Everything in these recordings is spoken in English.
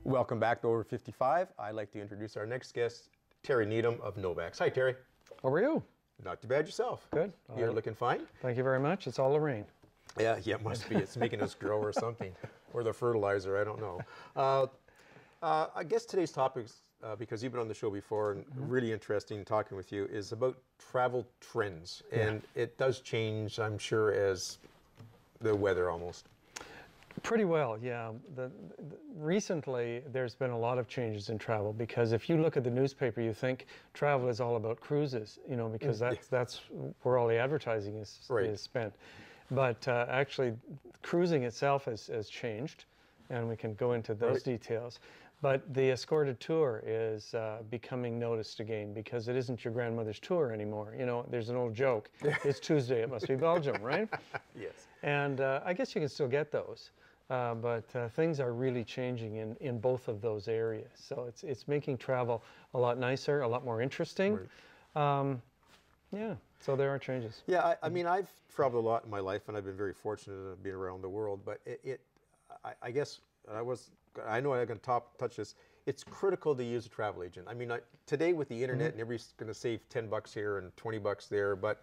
Welcome back to Over 55. I'd like to introduce our next guest, Terry Needham of Novax. Hi, Terry. How are you? Not too bad yourself. Good. You're looking fine. Thank you very much. It's all the rain. Yeah, it must be. It's making us grow or something. Or the fertilizer, I don't know. I guess today's topic, because you've been on the show before and really interesting talking with you, is about travel trends. And it does change, I'm sure, as the weather almost. Pretty well, yeah. Recently, there's been a lot of changes in travel because if you look at the newspaper, you think travel is all about cruises, you know, because that's where all the advertising is spent. But actually, cruising itself has changed, and we can go into those details. But the escorted tour is becoming noticed again because it isn't your grandmother's tour anymore. You know, there's an old joke. It's Tuesday, it must be Belgium, right? Yes. And I guess you can still get those. But things are really changing in both of those areas. So it's making travel a lot nicer, a lot more interesting. Yeah, so there are changes. Yeah, I mean, I've traveled a lot in my life, and I've been very fortunate to be around the world. But I guess I know I'm going to touch this. It's critical to use a travel agent. I mean, today with the internet, and everybody's going to save $10 here and $20 there, but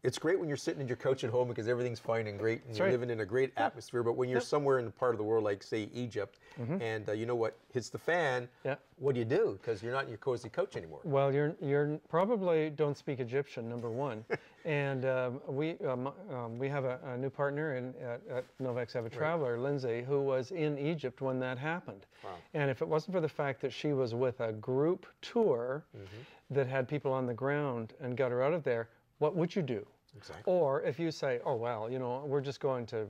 it's great when you're sitting in your couch at home because everything's fine and great, and you're living in a great atmosphere. But when you're somewhere in a part of the world, like say Egypt, and you know what hits the fan, what do you do? Because you're not in your cozy couch anymore. Well, you're probably don't speak Egyptian, number one, and we have a new partner at Novax Avid Traveler, Lindsay, who was in Egypt when that happened. Wow. And if it wasn't for the fact that she was with a group tour that had people on the ground and got her out of there, what would you do? Exactly. Or if you say, oh, well, you know, we're just going to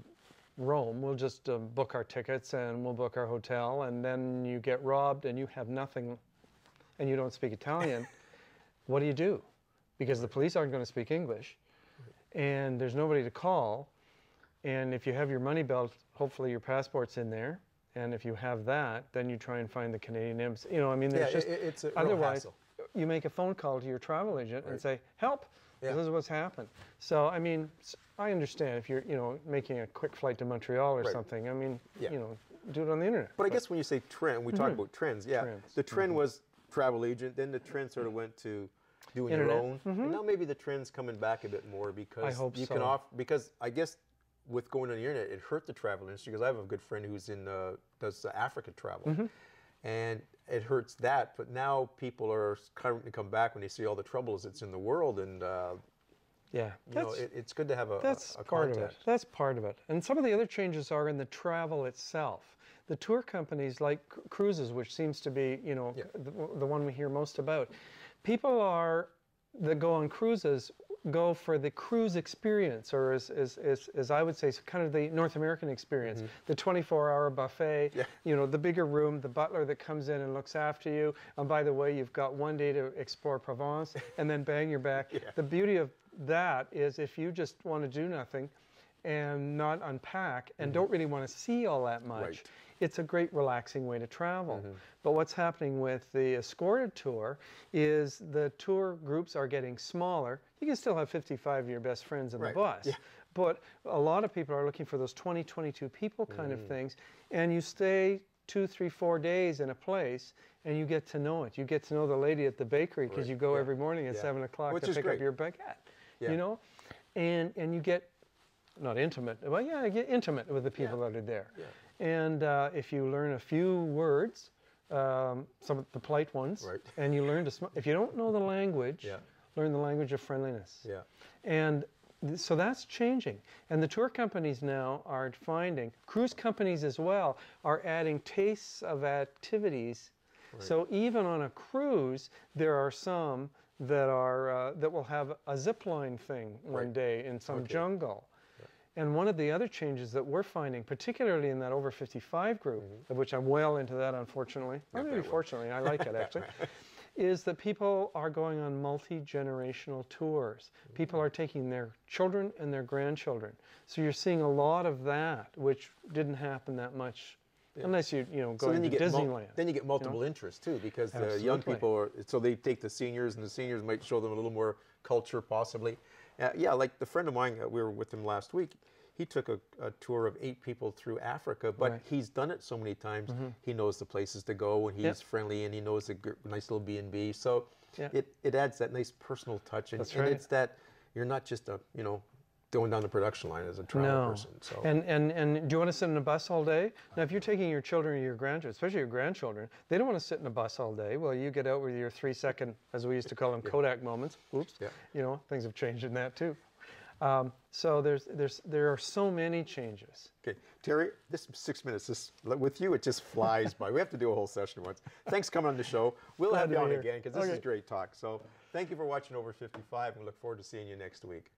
Rome, we'll just book our tickets and we'll book our hotel, and then you get robbed and you have nothing and you don't speak Italian, what do? Because the police aren't going to speak English and there's nobody to call. And if you have your money belt, hopefully your passport's in there. And if you have that, then you try and find the Canadian embassy. You know, I mean, there's it's a otherwise, real hassle. You make a phone call to your travel agent and say, help. This is what's happened. So, I mean, I understand if you're, you know, making a quick flight to Montreal or something. I mean, you know, do it on the internet. But I guess when you say trend, we talk about trends. Yeah, the trend was travel agent. Then the trend sort of went to doing your own. And now maybe the trend's coming back a bit more because I hope you can offer. Because I guess with going on the internet, it hurt the travel industry. Because I have a good friend who's does Africa travel. And it hurts that, but now people are starting to come back when they see all the troubles that's in the world, and you know, it's good to have a part of it. That's part of it. And some of the other changes are in the travel itself. The tour companies, like cruises, which seems to be, you know, the one we hear most about. People that go on cruises go for the cruise experience, or as I would say, kind of the North American experience, the 24-hour buffet, you know, the bigger room, the butler that comes in and looks after you, and by the way, you've got one day to explore Provence, and then bang, you're back. The beauty of that is if you just want to do nothing and not unpack and don't really want to see all that much, it's a great relaxing way to travel. But what's happening with the escorted tour is the tour groups are getting smaller. You can still have 55 of your best friends in the bus, but a lot of people are looking for those 20, 22 people kind of things, and you stay 2, 3, 4 days in a place, and you get to know it. You get to know the lady at the bakery because you go every morning at 7 o'clock to pick up your baguette, you know, and you get not intimate, well, you get intimate with the people that are there. And if you learn a few words, some of the polite ones, and you learn to, if you don't know the language, learn the language of friendliness. And so that's changing. And the tour companies now are finding, cruise companies as well, are adding tastes of activities. So even on a cruise, there are some that are that will have a zip line thing one day in some jungle. And one of the other changes that we're finding, particularly in that over 55 group, of which I'm well into that, unfortunately, or maybe fortunately, I like it actually, is that people are going on multi-generational tours. People are taking their children and their grandchildren. So you're seeing a lot of that, which didn't happen that much unless you go to Disneyland. Then you get multiple interests too, because the young people so they take the seniors, and the seniors might show them a little more culture possibly. Yeah, like the friend of mine, we were with him last week. he took a tour of 8 people through Africa, but Right. he's done it so many times. He knows the places to go, and he's friendly, and he knows a nice little B&B. So Yeah. it adds that nice personal touch, and, That's and right. it's that you're not just going down the production line as a travel person. So And do you want to sit in a bus all day? Now, if you're taking your children or your grandchildren, especially your grandchildren, they don't want to sit in a bus all day. Well, you get out with your 3-second, as we used to call them, Kodak moments. Oops. Yeah. Things have changed in that too. So there are so many changes. Okay, Terry, this 6 minutes, with you, it just flies by. We have to do a whole session once. Thanks for coming on the show. We'll Glad have to you be on here. again, because this Okay. is great talk. So thank you for watching Over 55, and we look forward to seeing you next week.